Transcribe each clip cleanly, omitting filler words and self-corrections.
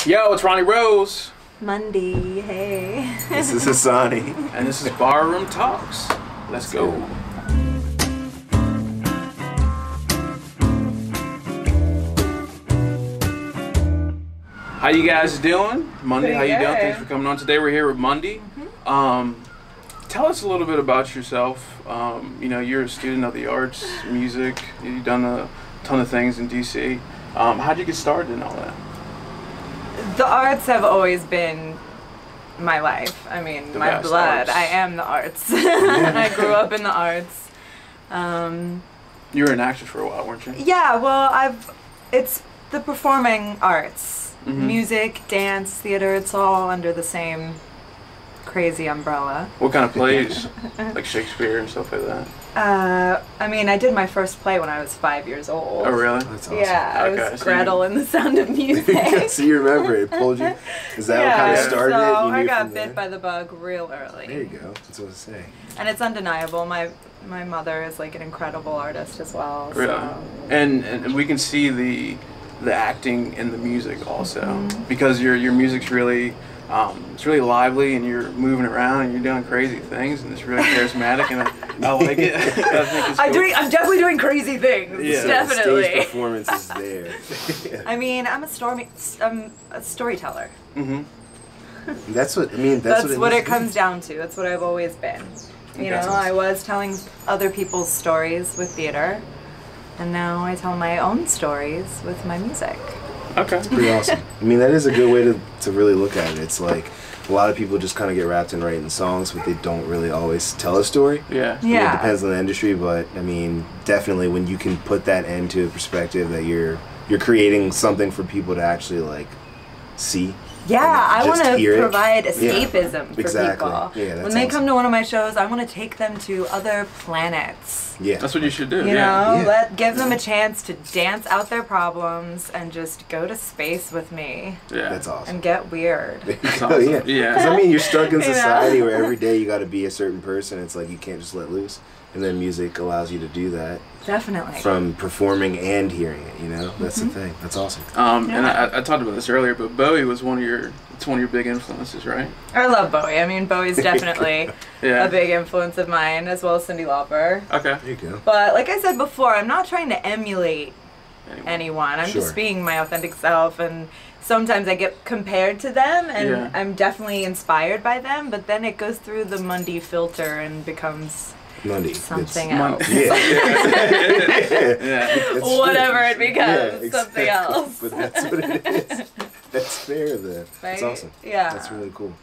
Yo, it's Ronnie Rose. Mundy, hey. This is Hassani. And this is Barroom Talks. Let's go. How you guys doing? Mundy, how you doing? Thanks for coming on today. We're here with Mundy. Tell us a little bit about yourself. You know, you're a student of the arts, music. You've done a ton of things in DC. How'd you get started in all that? The arts have always been my life. I mean, my blood. I am the arts. I grew up in the arts. You were an actress for a while, weren't you? Yeah, well, it's the performing arts. Music, dance, theater, it's all under the same crazy umbrella. What kind of plays? Like Shakespeare and stuff like that? I mean, I did my first play when I was 5 years old. Oh, really? That's awesome. Yeah, I was Gretel in The Sound of Music. So you remember it. Pulled you. Is that what kind of started it? So I got bit by the bug real early. There you go. That's what I was saying. And it's undeniable. My mother is like an incredible artist as well. Really? So. And we can see the acting in the music also, because your music's really it's really lively, and you're moving around and you're doing crazy things, and it's really charismatic, and I like it. I think it's cool. I'm definitely doing crazy things. Yeah. Definitely. The stage performance is there. Yeah. I mean, I'm a storyteller. That's what I mean. That's what it comes down to. That's what I've always been. You know, awesome. I was telling other people's stories with theater, and now I tell my own stories with my music. Okay. It's pretty awesome. I mean, that is a good way to really look at it. It's like a lot of people just kind of get wrapped in writing songs, but they don't really always tell a story. Yeah. I mean, it depends on the industry, but I mean, definitely when you can put that into perspective, that you're creating something for people to actually like see. Yeah, I want to provide for escapism people. Yeah, that's when they come to one of my shows, I want to take them to other planets. Yeah, that's what you should do. You know, give them a chance to dance out their problems and just go to space with me. Yeah, that's awesome. And get weird. That's awesome. Yeah, because I mean, you're stuck in society You know? where every day you got to be a certain person. It's like you can't just let loose, and then music allows you to do that. Definitely. From performing and hearing it, you know, that's the thing. That's awesome. And I talked about this earlier, but Bowie was one of your big influences, right? I love Bowie. I mean, Bowie's definitely a big influence of mine, as well as Cyndi Lauper. Okay. There you go. But like I said before, I'm not trying to emulate anyone. I'm just being my authentic self, and sometimes I get compared to them, and I'm definitely inspired by them, but then it goes through the Mundy filter and becomes Mundy. Something else. Whatever it becomes, something else. But that's what it is. That's fair then. That's awesome. Yeah. That's really cool.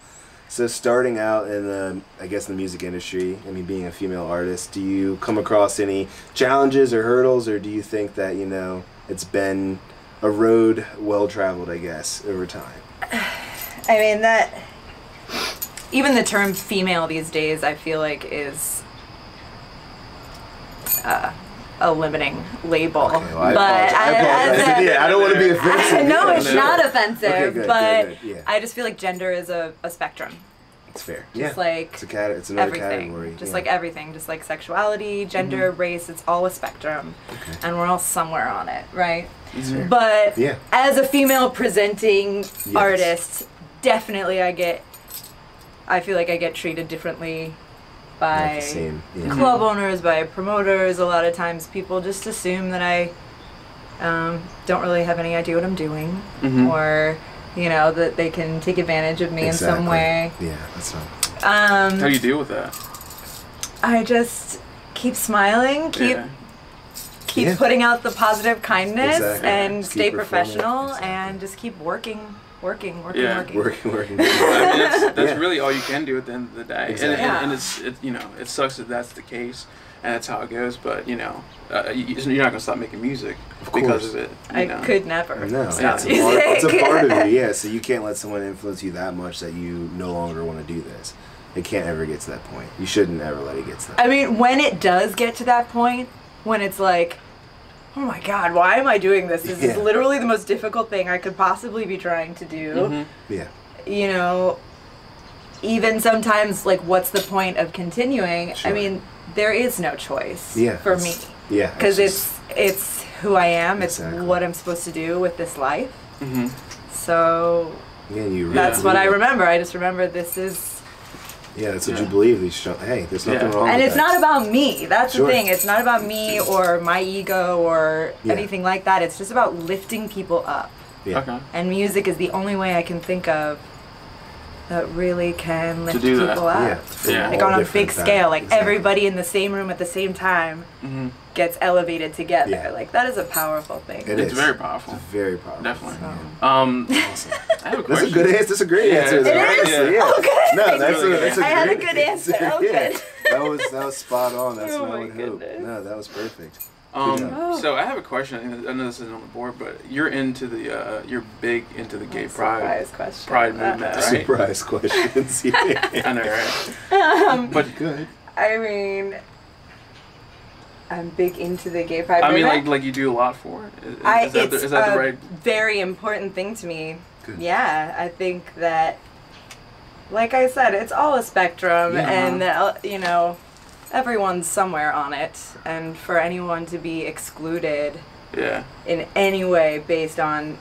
So starting out in the, I guess, the music industry, I mean, being a female artist, do you come across any challenges or hurdles, or do you think that, you know, it's been a road well traveled, I guess, over time? I mean, that even the term female these days, I feel like is a limiting label. Okay, well, I apologize. I don't want to be offensive. No, it's not offensive, okay, good, but good. I just feel like gender is a spectrum. It's fair. Just like it's another everything. category. Just like everything. Just like sexuality, gender, race, it's all a spectrum. Okay. And we're all somewhere on it, right? But as a female presenting artist, definitely I feel like I get treated differently by club owners, by promoters. A lot of times people just assume that I don't really have any idea what I'm doing, or you know, that they can take advantage of me in some way. Yeah, that's right. How do you deal with that? I just keep smiling, keep putting out the positive kindness, and stay professional, and just keep working. Working. I mean, that's really all you can do at the end of the day. And you know, it sucks that that's the case, and that's how it goes. But you know, you're not gonna stop making music because of it. I could never. No, stop music. It's a part of you. Yeah, so you can't let someone influence you that much that you no longer want to do this. It can't ever get to that point. You shouldn't ever let it get to that. I mean, when it does get to that point, when it's like, oh my God, why am I doing this? This is literally the most difficult thing I could possibly be trying to do. Yeah. You know, even sometimes, like, what's the point of continuing? I mean, there is no choice for me. Yeah. Because it's who I am. It's what I'm supposed to do with this life. So that's what I remember. I just remember this is. Yeah, that's what you believe. Hey, there's nothing wrong with that. And it's not about me. That's the thing. It's not about me or my ego or anything like that. It's just about lifting people up. Yeah. Okay. And music is the only way I can think of that really can lift people up. Yeah. Like on a big scale. Like everybody in the same room at the same time gets elevated together. Yeah. Like that is a powerful thing. It's very powerful. It's very powerful. Definitely. So. Awesome. I have a question. That's a good answer. That's a great answer. It is? Yeah. Okay. No, that's a I had a good answer. Oh, good. That was spot on. That's what I would hope. No, that was perfect. So I have a question. I know this isn't on the board, but you're into the you're big into the gay pride movement, right? Surprise questions. I know, right? But good. I mean, I'm big into the gay pride movement. I mean, like you do a lot for it. Is that the right? Very important thing to me. Good. Yeah, I think that, like I said, it's all a spectrum, and you know. Everyone's somewhere on it, and for anyone to be excluded in any way based on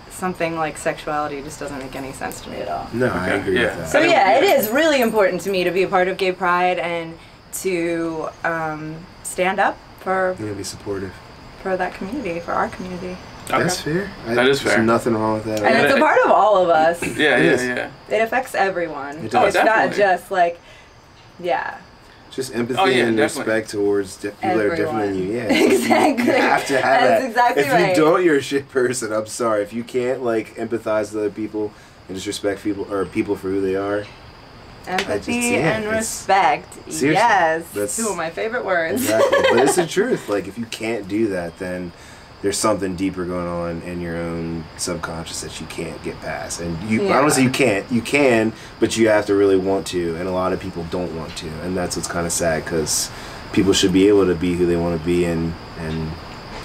something like sexuality just doesn't make any sense to me at all. No, I agree with that. So it is really important to me to be a part of gay pride and to stand up for be supportive for that community, for our community. Okay. That's fair. That is fair. There's nothing wrong with that. And it's a part of all of us. Yeah. It affects everyone. It does. It's not just like, just empathy and respect towards people that are different than you. Yeah, exactly. You have to have That's that. exactly if you don't, you're a shit person. I'm sorry. If you can't like empathize with other people and just respect people for who they are. Empathy and respect. Yes, that's 2 of my favorite words. Exactly. But it's the truth. Like if you can't do that, then there's something deeper going on in your own subconscious that you can't get past. And I don't want to say you can't. You can, but you have to really want to. And a lot of people don't want to. And that's what's kind of sad because people should be able to be who they want to be and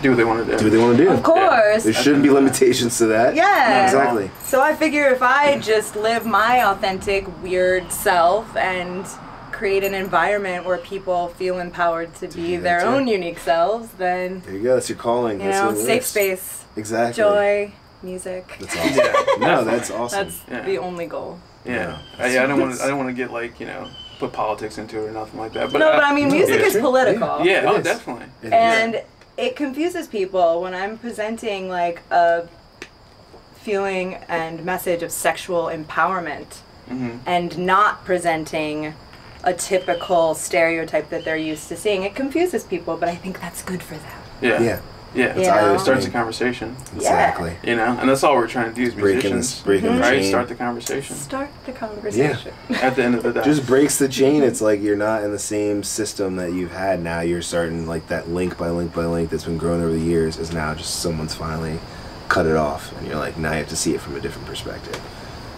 do what they want to do. Do what they want to do. Of course. There shouldn't be limitations to that. Yeah. Exactly. So I figure if I just live my authentic, weird self and create an environment where people feel empowered to be their own unique selves, then there you go. That's your calling. You know, safe space. Exactly. Joy, music. That's awesome. No, that's awesome. That's the only goal. Yeah. I don't want to get like put politics into it or nothing like that. But but I mean, music is political. Yeah. Definitely. And it confuses people when I'm presenting like a feeling and message of sexual empowerment and not presenting a typical stereotype that they're used to seeing. It confuses people, but I think that's good for them. Yeah. It starts a conversation. Exactly. You know, and that's all we're trying to do as musicians. Breaking the chain. Start the conversation. Start the conversation. Yeah. At the end of the day. Just breaks the chain. It's like you're not in the same system that you've had. Now you're starting like that link by link by link that's been growing over the years is now just someone's finally cut it off. And you're like, now you have to see it from a different perspective.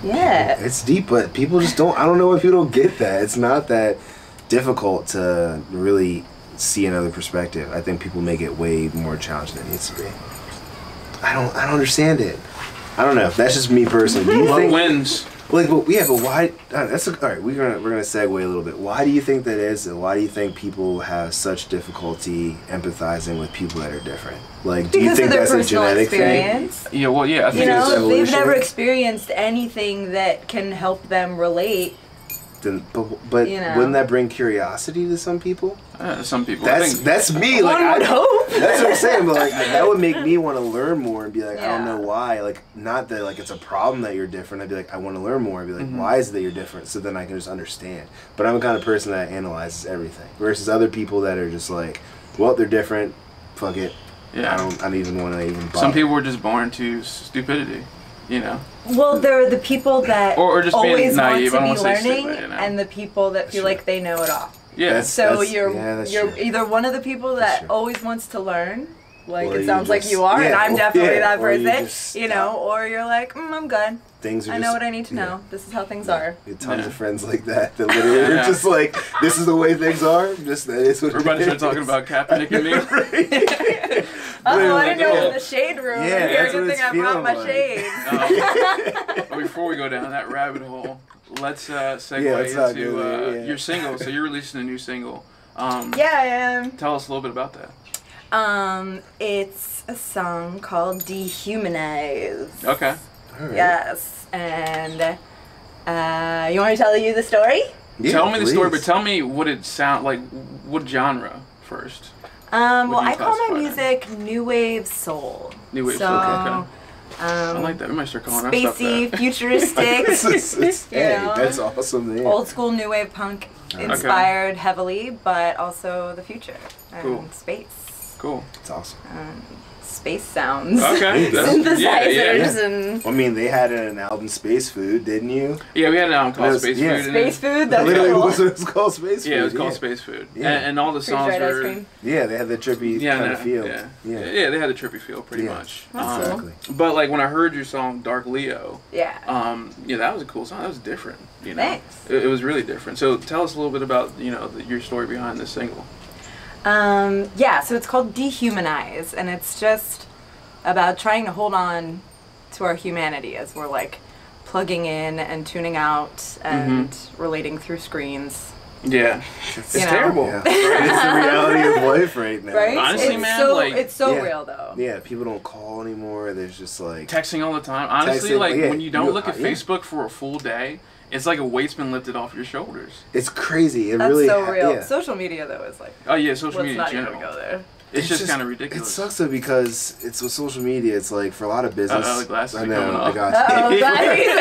Yeah. It's deep, but people just don't, I don't know why people don't get that. It's not that difficult to really see another perspective. I think people make it way more challenging than it needs to be. I don't understand it. I don't know. That's just me personally. Do you think wins? Like, but why? All right. We're gonna segue a little bit. Why do you think that is? And why do you think people have such difficulty empathizing with people that are different? Like, do you think that's a genetic thing? Yeah. Well, yeah. I think it's evolution. They've never experienced anything that can help them relate. Then, but wouldn't that bring curiosity to some people? Some people. That's me. Like, I would hope. That's what I'm saying. But like, that would make me want to learn more and be like, I don't know why. Like, not that like it's a problem that you're different. I'd be like, I want to learn more. I'd be like, why is it that you're different? So then I can just understand. But I'm the kind of person that analyzes everything. Versus other people that are just like, well, they're different. Fuck it. Yeah. I don't even want to even bother. Some people were just born to stupidity. You know. Well, there are the people that or just always naive, want to be learning, stupid, and the people that feel like they know it all. Yeah. So you're either one of the people that always wants to learn, like it sounds like you are, and I'm definitely that person. You know, or you're like, I'm good. I know what I need to know. This is how things are. You have tons of friends like that literally are just like, this is the way things are. Just that is what we're about to start talking about Kaepernick and me. I didn't know it was the shade room. Yeah, that's good thing I brought my shades. Before we go down that rabbit hole, let's segue into your single. So you're releasing a new single. Yeah, I am. Tell us a little bit about that. It's a song called Dehumanize. Okay. All right. Yes. And you want me to tell you the story? Yeah, tell me the story, but tell me what it sound like. What genre first? Well, I call my music new wave soul. New wave soul. Okay. I like that. We might start calling spacey, futuristic. That's awesome. Yeah. Old school new wave punk inspired heavily, but also the future and space. Cool. That's awesome. Space sounds. Okay. Synthesizers and. I mean, they had an album, Space Food, didn't you? Yeah, we had an album called Space Food. Space Food. That's literally cool. it was called Space Food. Yeah, it was called Space Food. Yeah. And all the songs were. Yeah, they had the trippy kind of feel. Yeah, they had the trippy feel pretty much. Exactly. But like when I heard your song Dark Leo. Yeah. That was a cool song. That was different. You know. Thanks. It was really different. So tell us a little bit about your story behind this single. So it's called Dehumanize, and it's just about trying to hold on to our humanity as we're like plugging in and tuning out and relating through screens. Yeah, it's terrible. Yeah. It's the reality of life right now. Right? Honestly, it's so real though. Yeah, people don't call anymore. There's just like texting all the time. Honestly, when you don't look at Facebook for a full day, it's like a weight's been lifted off your shoulders. It's crazy. That's really so real. Yeah. Social media though is like. Oh yeah, social media in general. Let's not even go there. It's just kind of ridiculous. It sucks though because it's with social media. It's like for a lot of business. The glasses I know. I got you.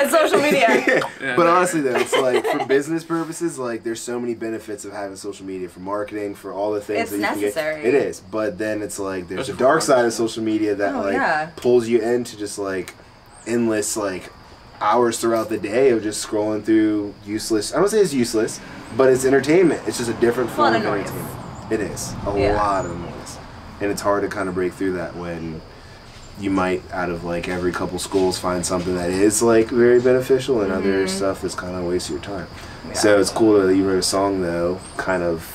Social media. But honestly though, it's like for business purposes, like there's so many benefits of having social media for marketing, for all the things that you necessary. can get. It is, but then it's like there's a dark side of social media that pulls you into just like endless like hours throughout the day of just scrolling through useless. I don't say it's useless, but it's entertainment. It's just a different form of entertainment. It is a lot of noise, and it's hard to kind of break through that when you might, out of like every couple schools, find something that is like very beneficial, and other stuff that's kind of waste your time. Yeah. So it's cool that you wrote a song though, kind of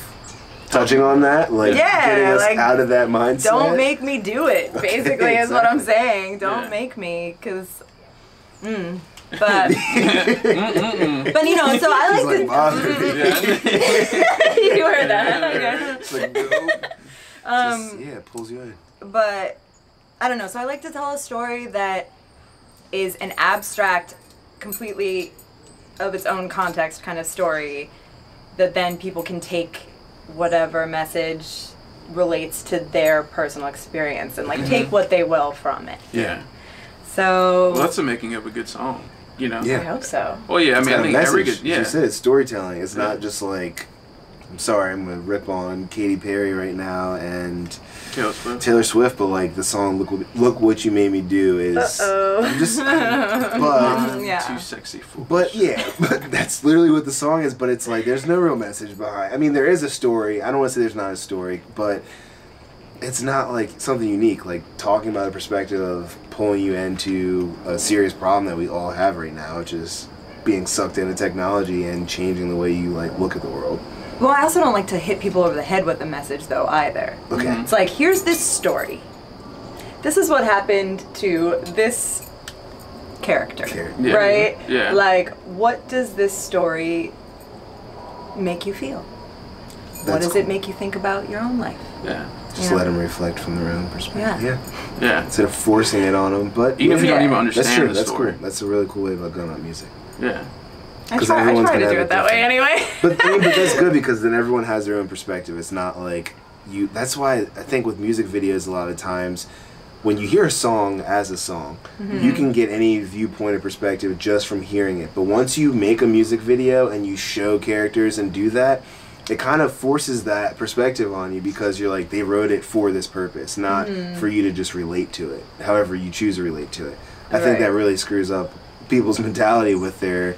touching on that, like getting us out of that mindset. Don't make me do it. Basically, is what I'm saying. Don't make me, because. But but so I like to. You heard that? It's like, it pulls you in. But I don't know. So I like to tell a story that is an abstract, completely of its own context kind of story, that then people can take whatever message relates to their personal experience and like take what they will from it. Yeah. So. Well, that's the making of a good song. You know? Yeah. I hope so. Well, yeah, I mean, I think every good, you said it's storytelling. It's not just like, I'm sorry, I'm gonna rip on Katy Perry right now and Taylor Swift, but like the song "Look What You Made Me Do" is. I'm just, but too sexy for. But but that's literally what the song is. But it's like there's no real message behind. I mean, there is a story. I don't want to say there's not a story, but it's not like something unique. Like talking about the perspective of pulling you into a serious problem that we all have right now, which is being sucked into technology and changing the way you like look at the world. Well, I also don't like to hit people over the head with a message, though, either. Okay. It's like, here's this story. This is what happened to this character, right? Yeah. Like, what does this story make you feel? What does it make you think about your own life? Yeah. Just let them reflect from their own perspective. Yeah. Instead of forcing it on them, but even if you don't even understand that's true. The that's story. Cool. That's a really cool way about going on music. Yeah. I try to do it that way anyway. But that's good because then everyone has their own perspective. It's not like you. That's why I think with music videos, a lot of times, when you hear a song as a song, you can get any viewpoint or perspective just from hearing it. But once you make a music video and you show characters and do that, it kind of forces that perspective on you because you're like, they wrote it for this purpose, not for you to just relate to it, however you choose to relate to it. I think that really screws up people's mentality with their,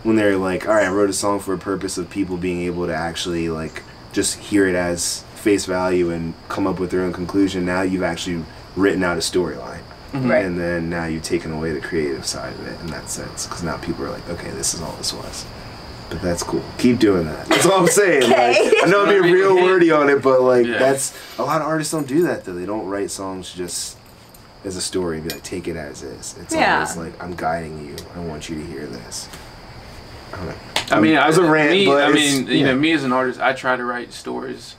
when they're like, all right, I wrote a song for a purpose of people being able to actually like just hear it as face value and come up with their own conclusion. Now you've actually written out a storyline. And then now you've taken away the creative side of it in that sense, because now people are like, okay, this is all this was. But that's cool. Keep doing that. That's all I'm saying. Like, I know I'm being real wordy on it, but like that's, a lot of artists don't do that though. They don't write songs just as a story and be like, take it as is. It's always like, I'm guiding you. I want you to hear this. I don't know. I mean, I was a rant, you know, me as an artist, I try to write stories,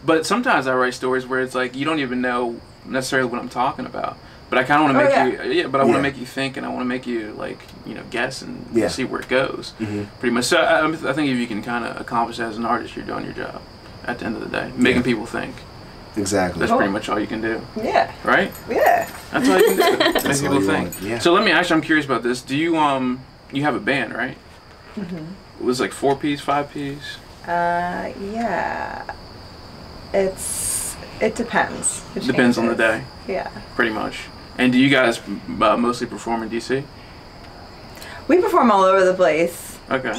but sometimes I write stories where it's like you don't even know necessarily what I'm talking about. But I kind of want to make you, but I want to make you think, and I want to make you like, you know, guess and see where it goes. Pretty much. So I think if you can kind of accomplish that as an artist, you're doing your job. At the end of the day, making people think. Exactly. That's pretty much all you can do. Yeah. Right? Yeah. That's all you can do. Make people think. Yeah. So let me ask you, I'm curious about this. Do you you have a band, right? It was like 4-piece, 5-piece? Yeah. It depends. It depends on the day. Yeah. Pretty much. And do you guys mostly perform in DC? We perform all over the place. Okay.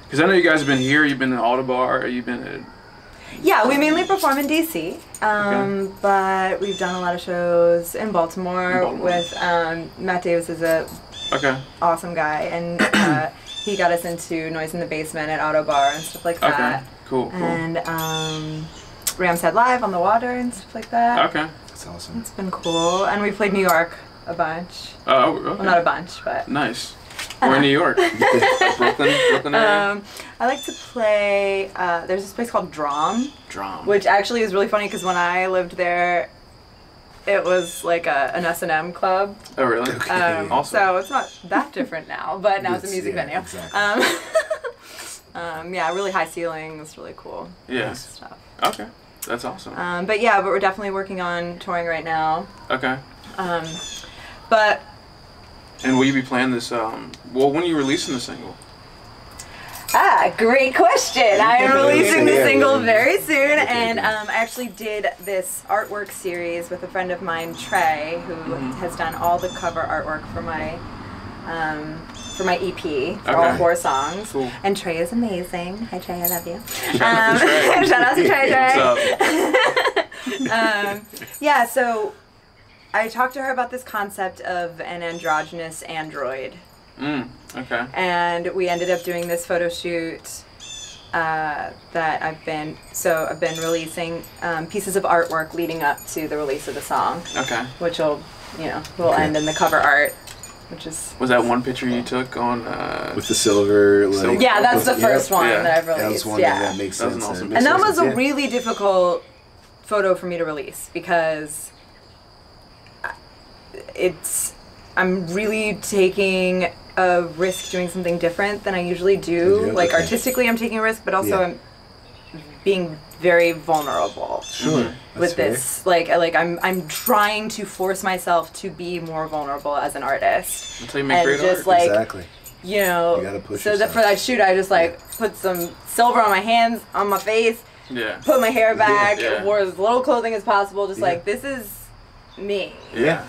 Because I know you guys have been here. You've been in Audubon. You've been at... Yeah, we mainly perform in DC. But we've done a lot of shows in Baltimore. With Matt Davis is a awesome guy, and he got us into Noise in the Basement at Autobar and stuff like that. Cool. And Rams Head Live on the Water and stuff like that. Okay. That's awesome. It's been cool. And we played New York a bunch. Oh, okay. Well, not a bunch, but... Nice. We're in New York. Brooklyn area? I like to play, there's this place called Drom. Drom. Which actually is really funny because when I lived there, it was like an S&M club. Oh, really? Awesome. So it's not that different now, but now it's a music venue. Exactly. Yeah, really high ceilings, really cool. Yeah. Stuff. Okay. That's awesome. But we're definitely working on touring right now. Okay. But... And will you be playing this, well, when are you releasing the single? Great question. I am releasing the single very soon, and I actually did this artwork series with a friend of mine, Trey, who has done all the cover artwork for my EP for all 4 songs. Cool. And Trey is amazing. Hi Trey, I love you. Shout out to Trey. Yeah, so I talked to her about this concept of an androgynous android. Okay. And we ended up doing this photo shoot that I've been releasing pieces of artwork leading up to the release of the song. Okay. Which will end in the cover art, which is... Was that one picture you took on... with the silver... Yeah, that's the first one that I've released. That was one that makes sense. That was an awesome and that was a really difficult photo for me to release because I'm really taking a risk doing something different than I usually do. Like artistically I'm taking a risk, but also I'm being very vulnerable. Sure. With this. Like I'm trying to force myself to be more vulnerable as an artist. Until you make great art. Exactly. You know, you gotta push for that shoot I just put some silver on my hands, on my face, put my hair back, wore as little clothing as possible, just like this is me. Yeah.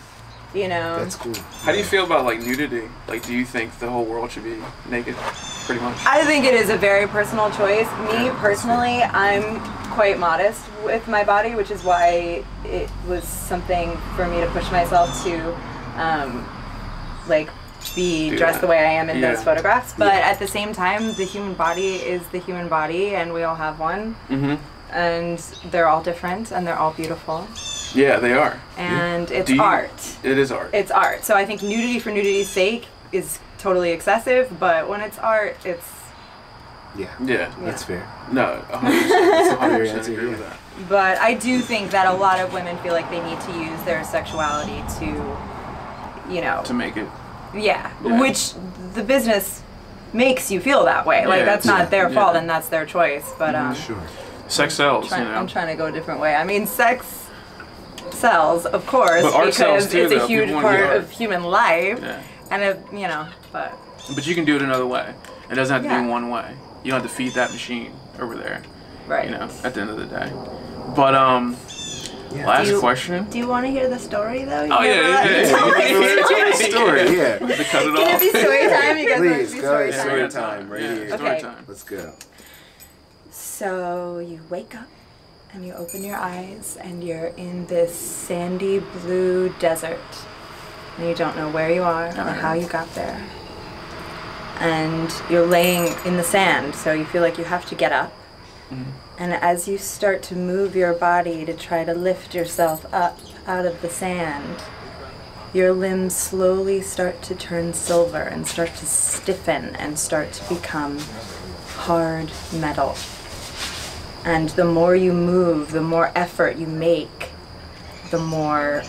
You know. That's cool. How do you feel about nudity? Do you think the whole world should be naked, pretty much? I think it is a very personal choice. Me personally, I'm quite modest with my body, which is why it was something for me to push myself to, be dressed the way I am in those photographs. But at the same time, the human body is the human body, and we all have one. And they're all different, and they're all beautiful. Yeah, they are. And it's art. It is art. It's art. So I think nudity for nudity's sake is totally excessive, but when it's art, it's... Yeah. That's fair. No, 100% agree with that. But I do think that a lot of women feel like they need to use their sexuality to, To make it... Yeah. Which the business makes you feel that way. That's not their fault and that's their choice. But sure. Sex sells, I'm trying to go a different way. I mean, sex sells, of course, but art because sells too, it's a huge part of human life. And but you can do it another way. It doesn't have to be one way. You don't have to feed that machine over there. Right. At the end of the day. But last question. Do you want to hear the story though? Tell the story. Yeah. To cut it off. Can it be story time? You guys Please, want go to be story time right here. Story time. Let's go. So you wake up and you open your eyes and you're in this sandy blue desert and you don't know where you are or how you got there. And you're laying in the sand, so you feel like you have to get up. And as you start to move your body to try to lift yourself up out of the sand, your limbs slowly start to turn silver and start to stiffen and start to become hard metal. And the more you move, the more effort you make, the more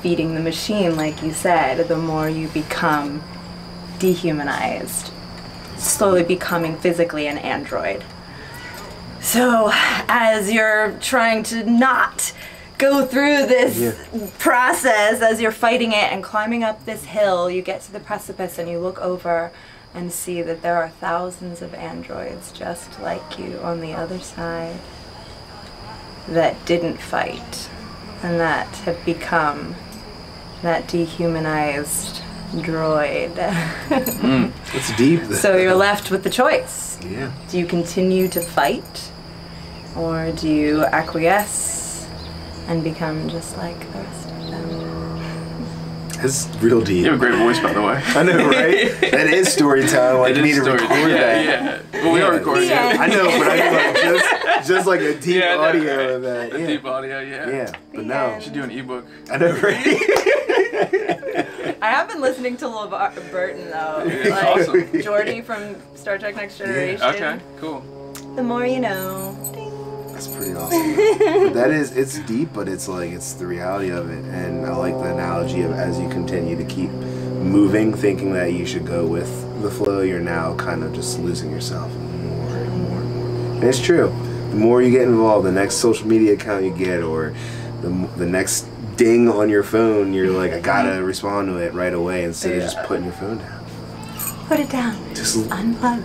feeding the machine, like you said, the more you become dehumanized, slowly becoming physically an android. So as you're trying to not go through this process, as you're fighting it and climbing up this hill, you get to the precipice and you look over and see that there are thousands of androids just like you on the other side that didn't fight and that have become that dehumanized droid. It's deep. So you're left with the choice. Yeah. Do you continue to fight, or do you acquiesce and become just like the rest of them? It's real deep. You have a great voice, by the way. I know, right? That is story time. Like, you need to record that. Yeah. Well, we are recording it. I know, but I mean, like, just like a deep audio of that. A deep audio, Yeah, but no. You should do an ebook. I know, right? I have been listening to LeVar Burton though, Yeah, like awesome. Geordi from Star Trek Next Generation. Okay, cool. The more you know. Ding. That's pretty awesome. But that is, it's deep, but it's like, it's the reality of it. And I like the analogy of as you continue to keep moving, thinking that you should go with the flow, you're now kind of just losing yourself more and more and more. And it's true. The more you get involved, the next social media account you get, or the next ding on your phone, you're like, I gotta respond to it right away instead of just putting your phone down. Put it down. Just unplug.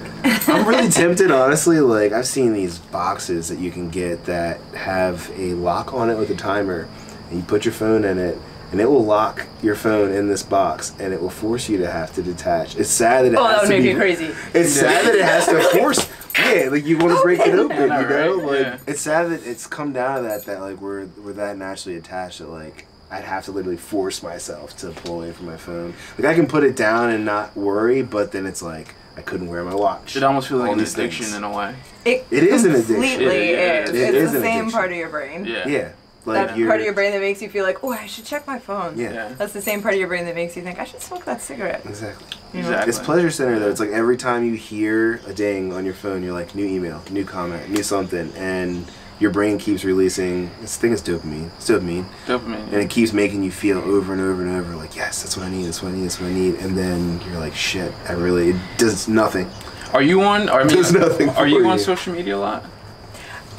I'm really tempted, honestly. Like, I've seen these boxes that you can get that have a lock on it with a timer, and you put your phone in it, and it will lock your phone in this box, and it will force you to have to detach. It's sad that it has to that would make me crazy. It's sad that it has to force. Yeah, like you want to break it open, you know? Right? Like, it's sad that it's come down to that like we're that naturally attached that like I'd have to literally force myself to pull away from my phone. Like, I can put it down and not worry, but then it's like I couldn't wear my watch. It almost feels like All an these addiction things. in a way. It is an addiction. Completely is. It It's is the an same addiction. part of your brain. Yeah. Yeah. Like That part of your brain that makes you feel like, oh, I should check my phone. Yeah. That's the same part of your brain that makes you think, I should smoke that cigarette. Exactly. You know? Exactly. It's pleasure center though. It's like every time you hear a ding on your phone, you're like, new email, new comment, new something, and your brain keeps releasing. This thing is dopamine. It's dopamine. Dopamine. And it keeps making you feel over and over and over like, yes, that's what I need. That's what I need. That's what I need. And then you're like, shit, it does nothing. Are you on? I mean, Does nothing are you for on you. social media a lot?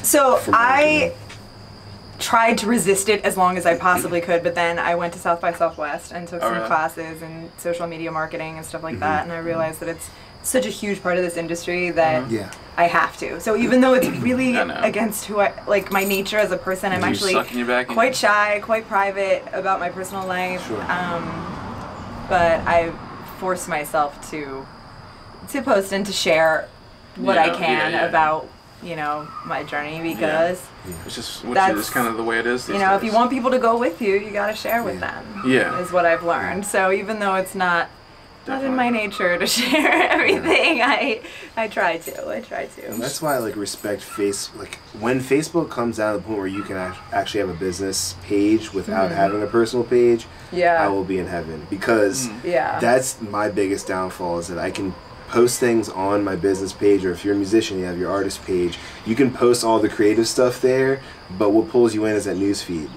So From I tried to resist it as long as I possibly could, but then I went to South by Southwest and took some really? classes in social media marketing and stuff like that, and I realized that it's such a huge part of this industry that I have to. So even though it's really against who I, like my nature as a person, I'm actually quite shy, quite private about my personal life. Sure. But I force myself to post and to share what I can about, you know, my journey, because it's just kind of the way it is. You know, if you want people to go with you, you got to share with them. Yeah. Is what I've learned. So even though it's not in my nature to share everything, I try to. And that's why I like respect like when Facebook comes down to the point where you can actually have a business page without having a personal page, I will be in heaven, because that's my biggest downfall, is that I can post things on my business page, or if you're a musician, you have your artist page, you can post all the creative stuff there, but what pulls you in is that news feed.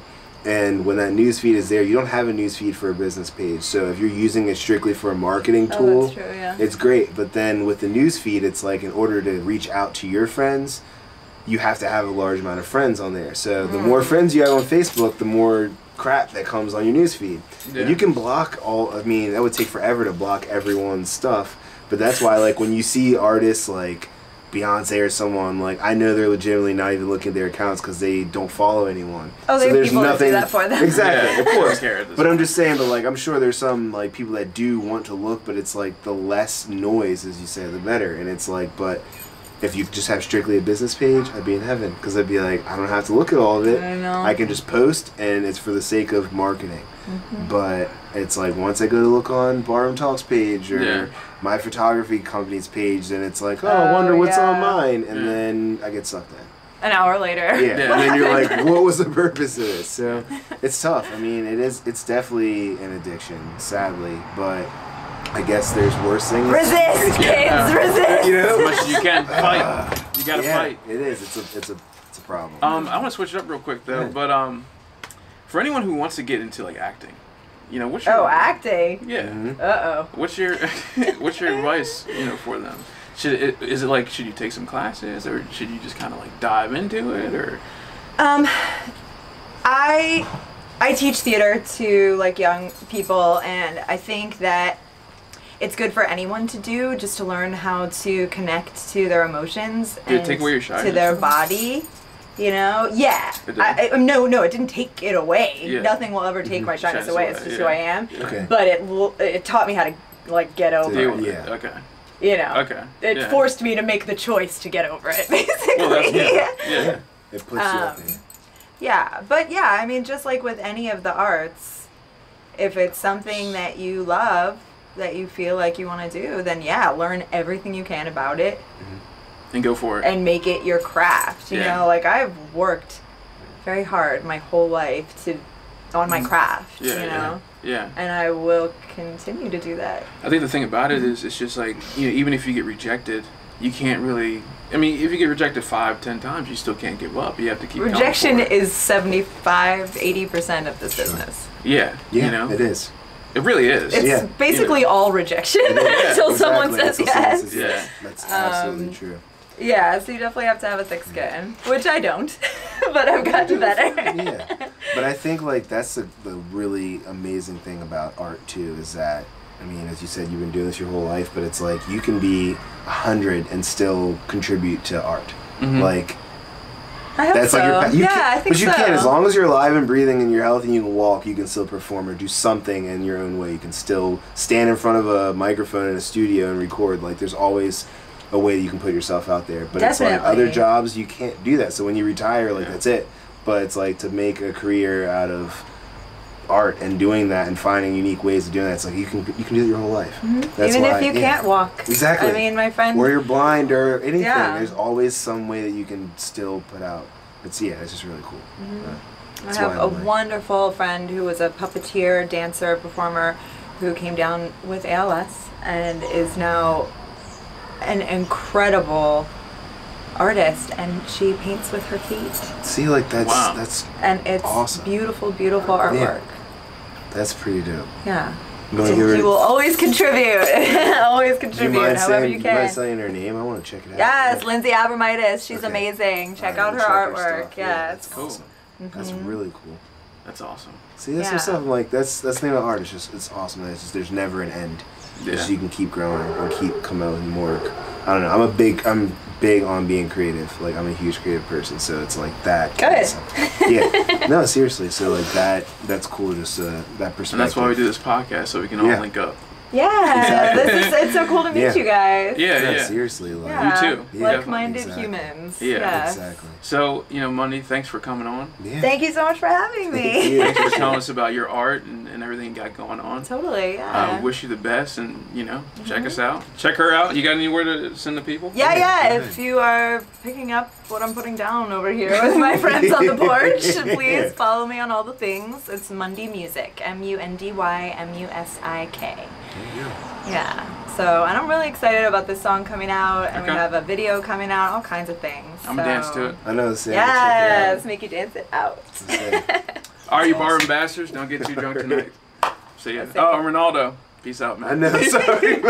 And when that news feed is there, you don't have a news feed for a business page. So if you're using it strictly for a marketing tool, it's great. But then with the news feed, it's like, in order to reach out to your friends, you have to have a large amount of friends on there. So the more friends you have on Facebook, the more crap that comes on your news feed. And you can block I mean, that would take forever to block everyone's stuff. But that's why, like, when you see artists like Beyonce or someone, like, I know they're legitimately not even looking at their accounts because they don't follow anyone. Oh, so there's people nothing that do that for them. Exactly, of course. But I'm point. just saying, but like, I'm sure there's some like people that do want to look, but it's like the less noise, as you say, the better. And it's like, but if you just have strictly a business page, I'd be in heaven, because I'd be like, I don't have to look at all of it. I know. I can just post, and it's for the sake of marketing. But it's like, once I go to look on Barroom Talks page or my photography company's page, then it's like, I wonder what's on mine, and then I get sucked in. An hour later. And then you're like, what was the purpose of this? So it's tough. I mean, it's definitely an addiction, sadly, but I guess there's worse things. Resist, kids, resist. You know, as much as you can, fight. You gotta fight. It is. It's a problem. I want to switch it up real quick though, but for anyone who wants to get into like acting, you know, what's your... Oh, acting? Yeah. Uh-oh. What's your advice, you know, for them? Is it like, should you take some classes, or should you just kind of like dive into it, or? I teach theater to like young people, and I think that it's good for anyone to do, just to learn how to connect to their emotions and take away your shyness? To their body. You know, yeah. No, it didn't take it away. Yeah. Nothing will ever take my shyness away. It's just who I am. Okay. But it taught me how to like get over it. Yeah. Okay. You know. Okay. It forced me to make the choice to get over it, basically. Well, that's yeah. It puts you out there. Yeah, but yeah, I mean, just like with any of the arts, if it's something that you love, that you feel like you want to do, then yeah, learn everything you can about it. And go for it. And make it your craft. You know, like I've worked very hard my whole life on my craft, you know? Yeah. And I will continue to do that. I think the thing about it is, it's just like, you know, even if you get rejected, you can't really, I mean, if you get rejected 5-10 times, you still can't give up. You have to keep going. Rejection is 75-80% of this business. Yeah. Yeah, you know? It is. It really is. It's basically all rejection until someone says yes. Yeah. That's absolutely true. Yeah, so you definitely have to have a thick skin, which I don't, but I've gotten better. Yeah, but I think like that's the really amazing thing about art too, is that, I mean, as you said, you've been doing this your whole life, but it's like you can be 100 and still contribute to art. Like, I hope that's so. like your, I think but you can, as long as you're alive and breathing and you're healthy and you can walk, you can still perform or do something in your own way. You can still stand in front of a microphone in a studio and record. Like, there's always a way that you can put yourself out there. But it's like other jobs, you can't do that. So when you retire, like that's it. But it's like to make a career out of art and doing that and finding unique ways of doing that, it's like you can do it your whole life. That's even why, if you can't walk. Exactly. I mean, my friend, or you're blind or anything, there's always some way that you can still put out. It's just really cool. I have a wonderful friend who was a puppeteer, dancer, performer, who came down with ALS and is now an incredible artist, and she paints with her feet. See, like that's and it's awesome. Beautiful artwork. That's pretty dope. Yeah. You will always contribute. Always contribute however you can. Do you mind saying her name? I want to check it out. Yes, Lindsay Abramitis. She's amazing. Check out her artwork. That's cool. That's really cool. That's awesome. See, that's some stuff. Like that's the thing about art. It's awesome. It's just there's never an end. So you can keep growing and keep coming out with more work. I don't know. I'm big on being creative. Like, I'm a huge creative person, so it's like that. Good. Yeah. No, seriously. So like that's cool. Just that perspective. And that's why we do this podcast, so we can all link up. Yeah, it's so cool to meet you guys. Yeah. Seriously, like you too. Like-minded humans. Yeah, exactly. So, Mundy, thanks for coming on. Yeah. Thank you so much for having me. Thanks for telling us about your art and everything you got going on. Totally. Yeah. Wish you the best, and check us out. Check her out. You got anywhere to send the people? Yeah. If you are picking up what I'm putting down over here with my friends on the porch, please follow me on all the things. It's Mundy Music. MUNDY MUSIK. Yeah. So, and I'm really excited about this song coming out, and we have a video coming out, all kinds of things. I'm gonna dance to it. I know. Yes, make you dance it out. All you bar ambassadors, don't get too drunk tonight. See ya. Oh, Ronaldo. Peace out, man. I know. Sorry.